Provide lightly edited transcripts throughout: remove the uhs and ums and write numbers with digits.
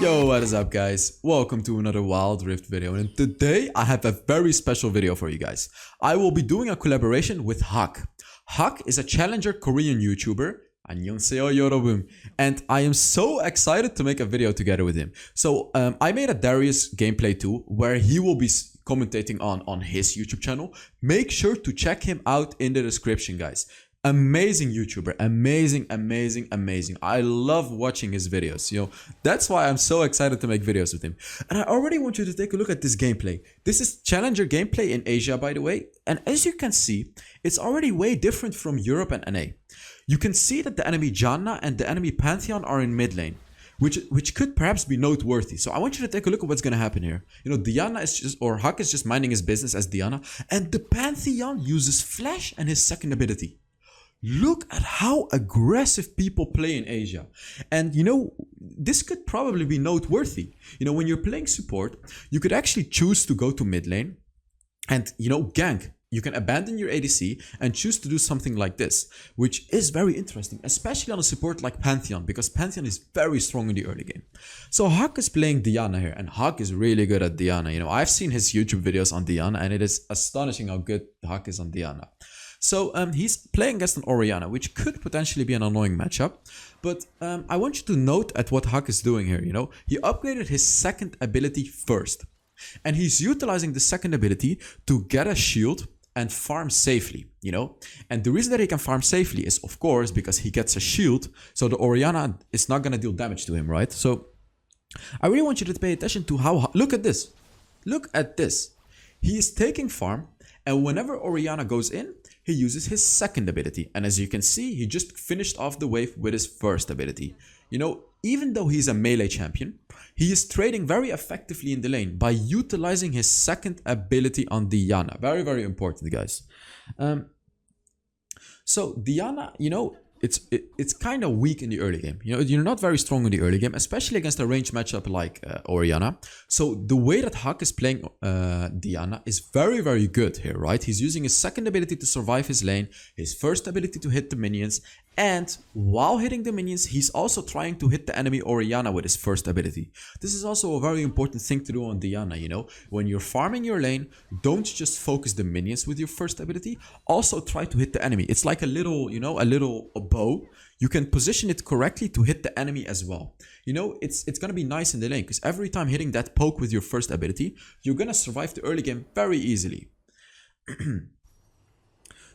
Yo, what is up guys? Welcome to another Wild Rift video, and today I have a very special video for you guys. I will be doing a collaboration with Hak. Hak is a challenger Korean YouTuber. 안녕하세요 여러분. And I am so excited to make a video together with him. So I made a Darius gameplay too, where he will be commentating on his YouTube channel. Make sure to check him out in the description, guys. Amazing YouTuber, amazing. I love watching his videos, that's why I'm so excited to make videos with him. And I already want you to take a look at this gameplay. This is challenger gameplay in Asia, by the way, and as you can see, it's already way different from Europe and NA. You can see that the enemy Janna and the enemy Pantheon are in mid lane, which could perhaps be noteworthy. So I want you to take a look at what's gonna happen here. Diana is just, or Hak is just minding his business as Diana, and the Pantheon uses Flash and his second ability. Look at how aggressive people play in Asia. And this could probably be noteworthy. When you're playing support, you could actually choose to go to mid lane and, gank. You can abandon your ADC and choose to do something like this, which is very interesting, especially on a support like Pantheon, because Pantheon is very strong in the early game. So Hak is playing Diana here, and Hak is really good at Diana. I've seen his YouTube videos on Diana, and it is astonishing how good Hak is on Diana. So he's playing against an Orianna, which could potentially be an annoying matchup. But I want you to note at what Hak is doing here, He upgraded his second ability first. And he's utilizing the second ability to get a shield and farm safely, And the reason that he can farm safely is, of course, because he gets a shield. So the Orianna is not going to deal damage to him, right? So I really want you to pay attention to how... Look at this. Look at this. He is taking farm. And whenever Orianna goes in, he uses his second ability. And as you can see, he just finished off the wave with his first ability. Even though he's a melee champion, he is trading very effectively in the lane by utilizing his second ability on Diana. Very, very important, guys. So Diana, it's kind of weak in the early game. You're not very strong in the early game, especially against a ranged matchup like Orianna. So the way that Hak is playing Diana is very, very good here, right? He's using his second ability to survive his lane, his first ability to hit the minions, and while hitting the minions, he's also trying to hit the enemy Orianna with his first ability. This is also a very important thing to do on Diana, When you're farming your lane, don't just focus the minions with your first ability. Also try to hit the enemy. It's like a little, a bow. You can position it correctly to hit the enemy as well. It's gonna be nice in the lane, because every time hitting that poke with your first ability, you're gonna survive the early game very easily.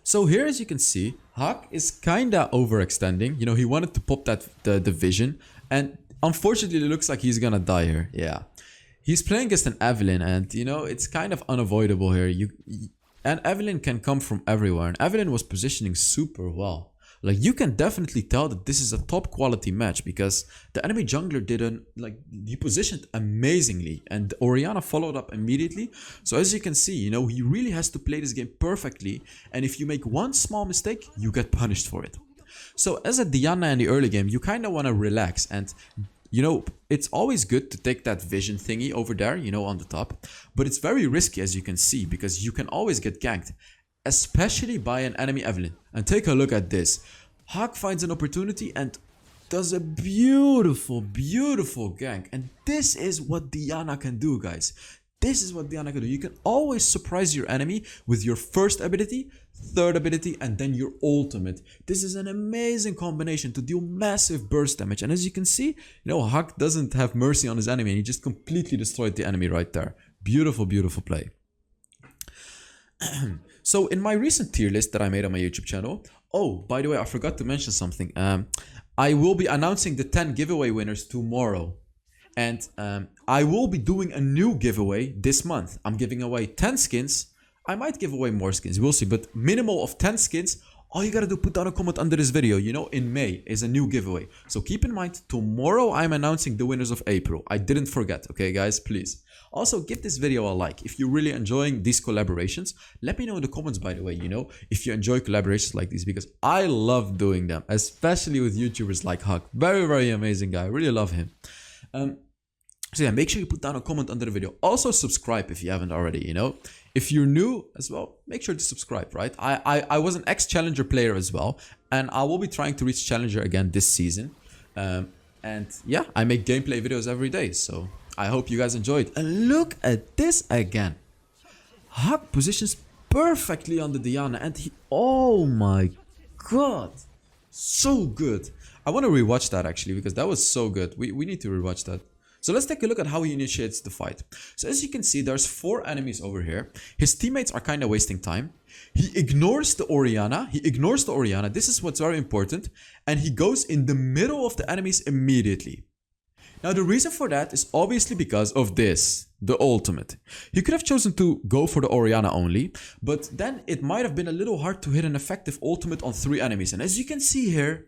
So here, as you can see, Hak is kinda overextending. He wanted to pop the vision, and unfortunately it looks like he's gonna die here. Yeah. He's playing against an Evelyn, and it's kind of unavoidable here. And Evelyn can come from everywhere, and Evelyn was positioning super well. Like, you can definitely tell that this is a top quality match, because the enemy jungler he positioned amazingly, and Orianna followed up immediately. So as you can see, he really has to play this game perfectly, and if you make one small mistake, you get punished for it. So as a Diana in the early game, you kind of want to relax, and it's always good to take that vision thingy over there, on the top, but it's very risky, as you can see, because you can always get ganked, especially by an enemy Evelyn. And take a look at this. Hak finds an opportunity and does a beautiful gank. And this is what Diana can do, guys. This is what Diana can do. You can always surprise your enemy with your first ability, third ability, and then your ultimate. This is an amazing combination to deal massive burst damage. And as you can see, Hak doesn't have mercy on his enemy, and he just completely destroyed the enemy right there. Beautiful play. So in my recent tier list that I made on my YouTube channel, oh, by the way, I forgot to mention something. I will be announcing the 10 giveaway winners tomorrow. And I will be doing a new giveaway this month. I'm giving away 10 skins. I might give away more skins, we'll see, but minimal of 10 skins. All you gotta do, put down a comment under this video. In May is a new giveaway. So keep in mind, tomorrow I'm announcing the winners of April. I didn't forget, okay guys, please. Also, give this video a like. If you're really enjoying these collaborations, let me know in the comments, by the way, if you enjoy collaborations like these, because I love doing them, especially with YouTubers like Hak. Very, very amazing guy. I really love him. So yeah, make sure you put down a comment under the video. Also subscribe if you haven't already, If you're new as well, make sure to subscribe, right? I was an ex-Challenger player as well, and I will be trying to reach Challenger again this season. And yeah, I make gameplay videos every day, so I hope you guys enjoyed. And look at this again. Hug positions perfectly on the Diana, and he, oh my god, so good. I want to rewatch that actually, because that was so good. We need to rewatch that. So let's take a look at how he initiates the fight. So as you can see, there's 4 enemies over here. His teammates are kind of wasting time. He ignores the Orianna. This is what's very important. And he goes in the middle of the enemies immediately. Now the reason for that is obviously because of this, the ultimate. He could have chosen to go for the Orianna only, but then it might have been a little hard to hit an effective ultimate on 3 enemies. And as you can see here,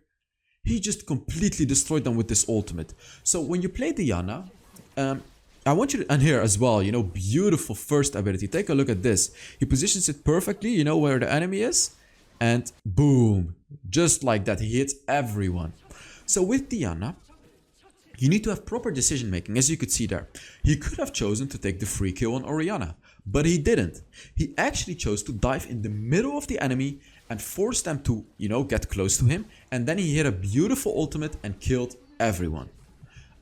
he just completely destroyed them with this ultimate. So when you play Diana, I want you to, and here as well, you know, beautiful first ability. Take a look at this. He positions it perfectly, you know, where the enemy is. And boom, just like that, he hits everyone. So with Diana, you need to have proper decision making, as you could see there. He could have chosen to take the free kill on Orianna, but he didn't. He actually chose to dive in the middle of the enemy and force them to, you know, get close to him. And then he hit a beautiful ultimate and killed everyone.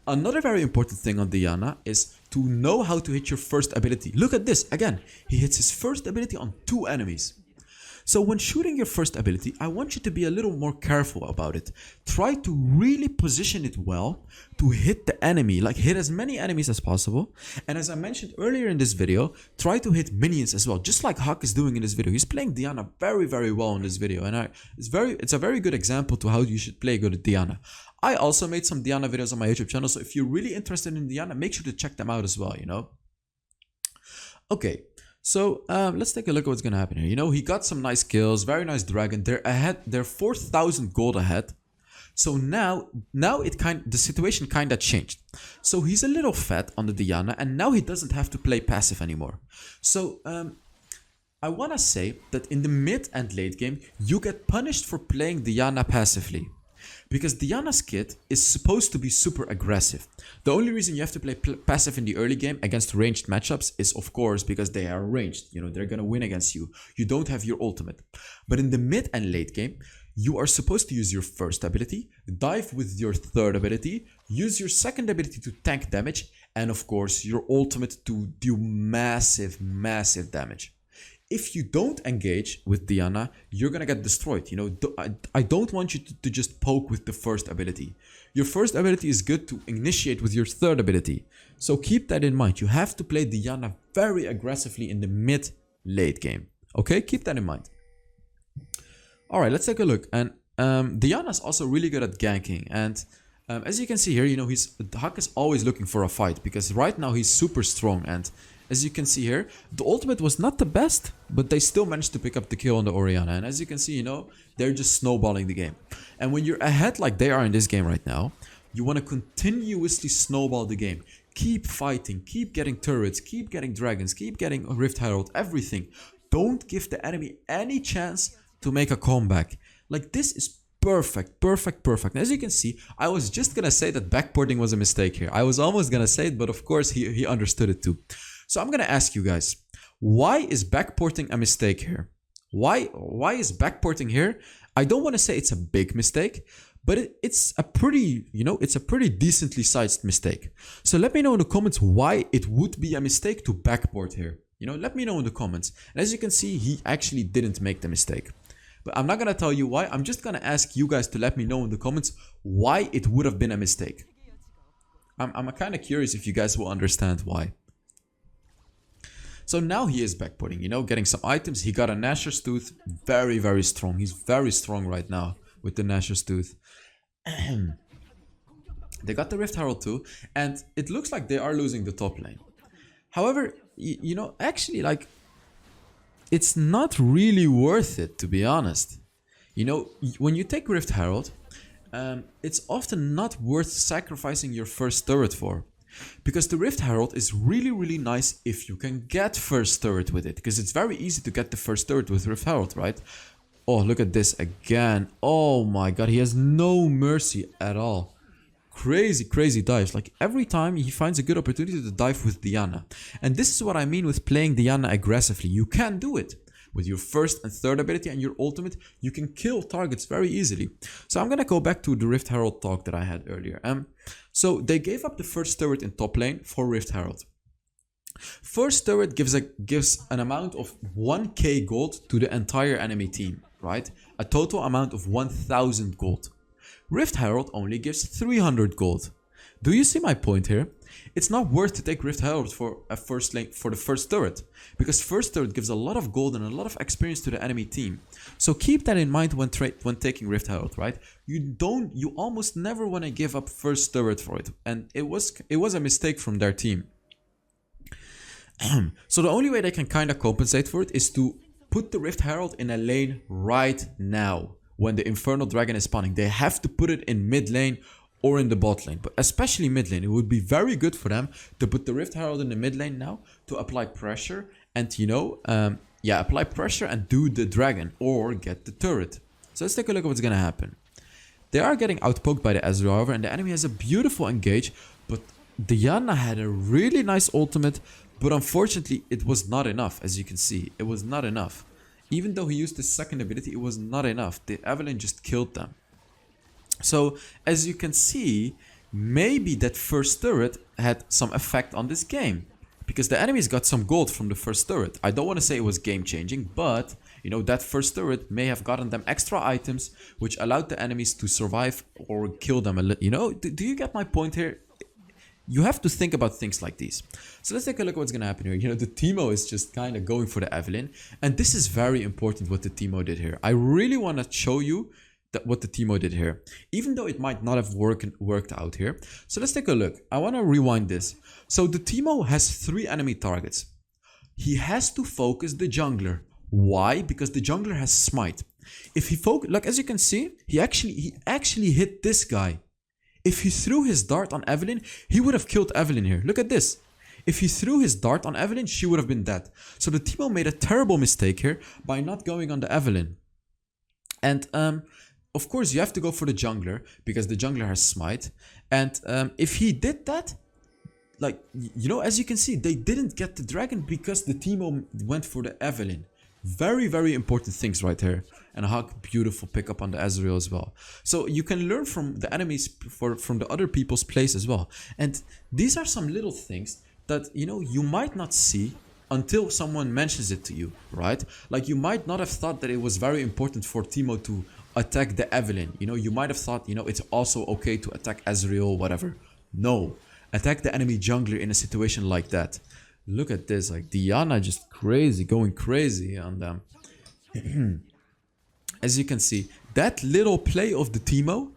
Another very important thing on Diana is to know how to hit your first ability. Look at this, again, he hits his first ability on 2 enemies. So when shooting your first ability, I want you to be a little more careful about it. Try to really position it well to hit the enemy, like hit as many enemies as possible. And as I mentioned earlier in this video, try to hit minions as well, just like Huck is doing in this video. He's playing Diana very, very well in this video, and it's a very good example to how you should play good Diana. I also made some Diana videos on my YouTube channel, so if you're really interested in Diana, make sure to check them out as well, you know. Okay. So let's take a look at what's gonna happen here. You know, he got some nice kills, very nice dragon. They're ahead, they're 4,000 gold ahead. So now the situation kinda changed. So he's a little fat on the Diana, and now he doesn't have to play passive anymore. So I wanna say that in the mid and late game, you get punished for playing Diana passively. Because Diana's kit is supposed to be super aggressive. The only reason you have to play passive in the early game against ranged matchups is of course because they are ranged. You know, they're gonna win against you. You don't have your ultimate. But in the mid and late game, you are supposed to use your first ability, dive with your third ability, use your second ability to tank damage, and of course your ultimate to do massive, massive damage. If you don't engage with Diana, you're gonna get destroyed. You know, I don't want you to just poke with the first ability. Your first ability is good to initiate with your third ability. So keep that in mind. You have to play Diana very aggressively in the mid-late game. Okay, keep that in mind. Alright, let's take a look. And Diana's also really good at ganking. And as you can see here, you know, Huck is always looking for a fight. Because right now he's super strong. And as you can see here, the ultimate was not the best, but they still managed to pick up the kill on the Orianna. And as you can see, you know, they're just snowballing the game. And when you're ahead like they are in this game right now, you want to continuously snowball the game. Keep fighting, keep getting turrets, keep getting dragons, keep getting Rift Herald, everything. Don't give the enemy any chance to make a comeback. Like, this is perfect, perfect, perfect. And as you can see, I was just gonna say that backporting was a mistake here. I was almost gonna say it, but of course he understood it too. So I'm gonna ask you guys, why is backporting a mistake here? Why is backporting here? I don't want to say it's a big mistake, but it's a pretty, you know, it's a pretty decently sized mistake. So let me know in the comments why it would be a mistake to backport here. You know, let me know in the comments. And as you can see, he actually didn't make the mistake. But I'm not gonna tell you why. I'm just gonna ask you guys to let me know in the comments why it would have been a mistake. I'm kind of curious if you guys will understand why. So now he is backporting, you know, getting some items. He got a Nashor's Tooth, very, very strong. He's very strong right now with the Nashor's Tooth. They got the Rift Herald too, and it looks like they are losing the top lane. However, you know, actually, like, it's not really worth it, to be honest. You know, when you take Rift Herald, it's often not worth sacrificing your first turret for. Because the Rift Herald is really, really nice if you can get first turret with it. Because it's very easy to get the first turret with Rift Herald, right? Oh, look at this again. Oh my god, he has no mercy at all. Crazy, crazy dives. Like, every time he finds a good opportunity to dive with Diana. And this is what I mean with playing Diana aggressively. You can do it. with your first and third ability and your ultimate, you can kill targets very easily. So I'm gonna go back to the Rift Herald talk that I had earlier. So they gave up the first turret in top lane for Rift Herald. First turret gives an amount of 1k gold to the entire enemy team, right? A total amount of 1000 gold. Rift Herald only gives 300 gold. Do you see my point here? It's not worth to take Rift Herald for a first lane for the first turret, because first turret gives a lot of gold and a lot of experience to the enemy team. So keep that in mind when taking Rift Herald, right? You almost never want to give up first turret for it, and it was a mistake from their team. So the only way they can kind of compensate for it is to put the Rift Herald in a lane right now when the Infernal Dragon is spawning. They have to put it in mid lane or in the bot lane, but especially mid lane. It would be very good for them to put the Rift Herald in the mid lane now to apply pressure and, apply pressure and do the dragon or get the turret. So let's take a look at what's gonna happen. They are getting outpoked by the Ezreal, however, and the enemy has a beautiful engage, but Diana had a really nice ultimate, but unfortunately it was not enough. As you can see, it was not enough. Even though he used his second ability, it was not enough. The Evelynn just killed them. So as you can see, maybe that first turret had some effect on this game, because the enemies got some gold from the first turret. I don't want to say it was game changing, but that first turret may have gotten them extra items which allowed the enemies to survive or kill them a little. Do you get my point here? You have to think about things like these. So let's take a look at what's going to happen here. The Teemo is just kind of going for the Evelynn. And this is very important what the Teemo did here. I really want to show you what the Teemo did here, even though it might not have worked out here. So let's take a look. I want to rewind this. So the Teemo has 3 enemy targets. He has to focus the jungler. Why? Because the jungler has smite. If he focus, like as you can see, he actually hit this guy. If he threw his dart on Evelynn, he would have killed Evelynn here. Look at this. If he threw his dart on Evelynn, she would have been dead. So the Teemo made a terrible mistake here by not going on the Evelynn. And of course, you have to go for the jungler because the jungler has smite. And if he did that, as you can see, they didn't get the dragon because the Teemo went for the Evelynn. Very, very important things right here. And a Hawk, beautiful pickup on the Ezreal as well. So you can learn from the enemies, from the other people's plays as well. And these are some little things that, you might not see until someone mentions it to you, right? Like you might not have thought that it was very important for Teemo to attack the Evelynn. You might have thought, it's also okay to attack Ezreal, whatever. No. Attack the enemy jungler in a situation like that. Look at this, like Diana just going crazy on them. As you can see, that little play of the Teemo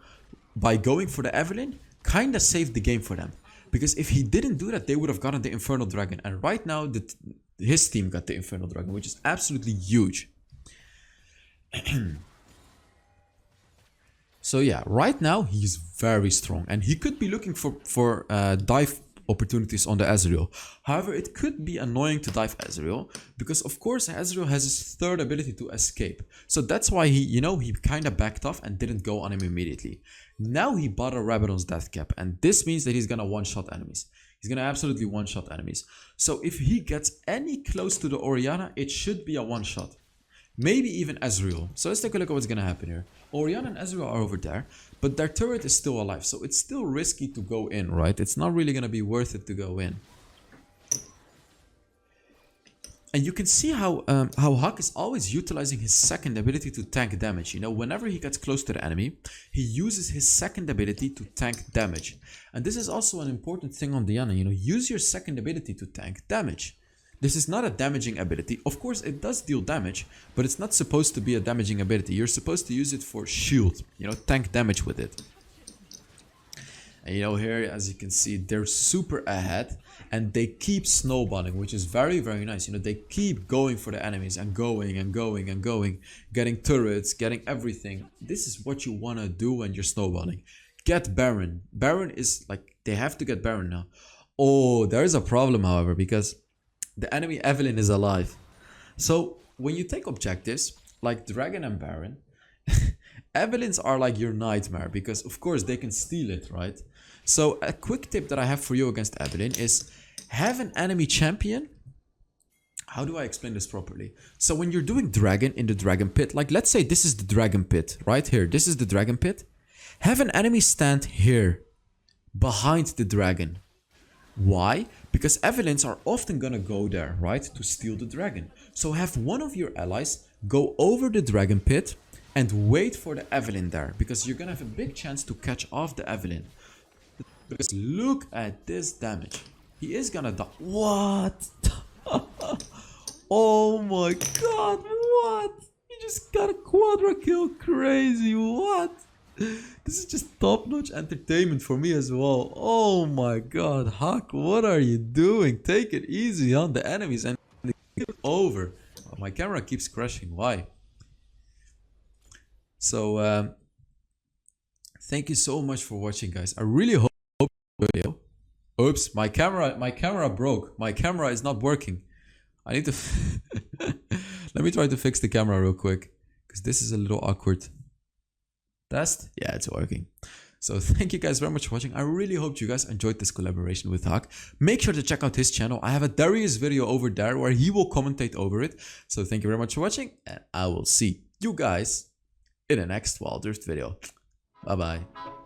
by going for the Evelynn kind of saved the game for them. Because if he didn't do that, they would have gotten the Infernal Dragon. And right now, his team got the Infernal Dragon, which is absolutely huge. So yeah, right now, he's very strong. And he could be looking for dive opportunities on the Ezreal. However, it could be annoying to dive Ezreal because of course Ezreal has his third ability to escape. So that's why he kind of backed off and didn't go on him immediately. Now he bought a Rabadon's Death Cap, and this means that he's gonna one-shot enemies. He's gonna absolutely one-shot enemies. So if he gets any close to the Orianna, it should be a one-shot. Maybe even Ezreal. So let's take a look at what's gonna happen here. Orianna and Ezreal are over there, but their turret is still alive, so it's still risky to go in, right? It's not really gonna be worth it to go in. And you can see how Huck is always utilizing his second ability to tank damage. Whenever he gets close to the enemy, he uses his second ability to tank damage. And this is also an important thing on Diana. Use your second ability to tank damage. This is not a damaging ability. Of course, it does deal damage, but it's not supposed to be a damaging ability. You're supposed to use it for shield, tank damage with it. And here, as you can see, they're super ahead and they keep snowballing, which is very, very nice. They keep going for the enemies and going and going and going, getting turrets, getting everything. This is what you want to do when you're snowballing. Get Baron. Baron is like, they have to get Baron now. Oh, there's a problem, however, because the enemy Evelynn is alive. So when you take objectives like Dragon and Baron, Evelynns are like your nightmare because of course they can steal it, right? So a quick tip that I have for you against Evelynn is have an enemy champion how do I explain this properly? So when you're doing dragon in the dragon pit, like let's say this is the dragon pit right here. This is the dragon pit. Have an enemy stand here behind the dragon. Why? Because Evelyns are often gonna go there, right? To steal the dragon. So have one of your allies go over the dragon pit and wait for the Evelyn there. Because you're gonna have a big chance to catch off the Evelyn. Because look at this damage. He is gonna die. What? Oh my god, what? He just got a quadra kill, crazy, what? This is just top-notch entertainment for me as well. Oh my god, Huck, what are you doing? Take it easy on the enemies and get over. Oh, my camera keeps crashing, why? So, thank you so much for watching, guys. I really hope the video. Oops, my camera broke. My camera is not working. I need to let me try to fix the camera real quick, because this is a little awkward. Test? Yeah, it's working. So thank you guys very much for watching. I really hope you guys enjoyed this collaboration with Huck. Make sure to check out his channel. I have a Darius video over there where he will commentate over it. So thank you very much for watching, and I will see you guys in the next Wild Rift video. Bye bye.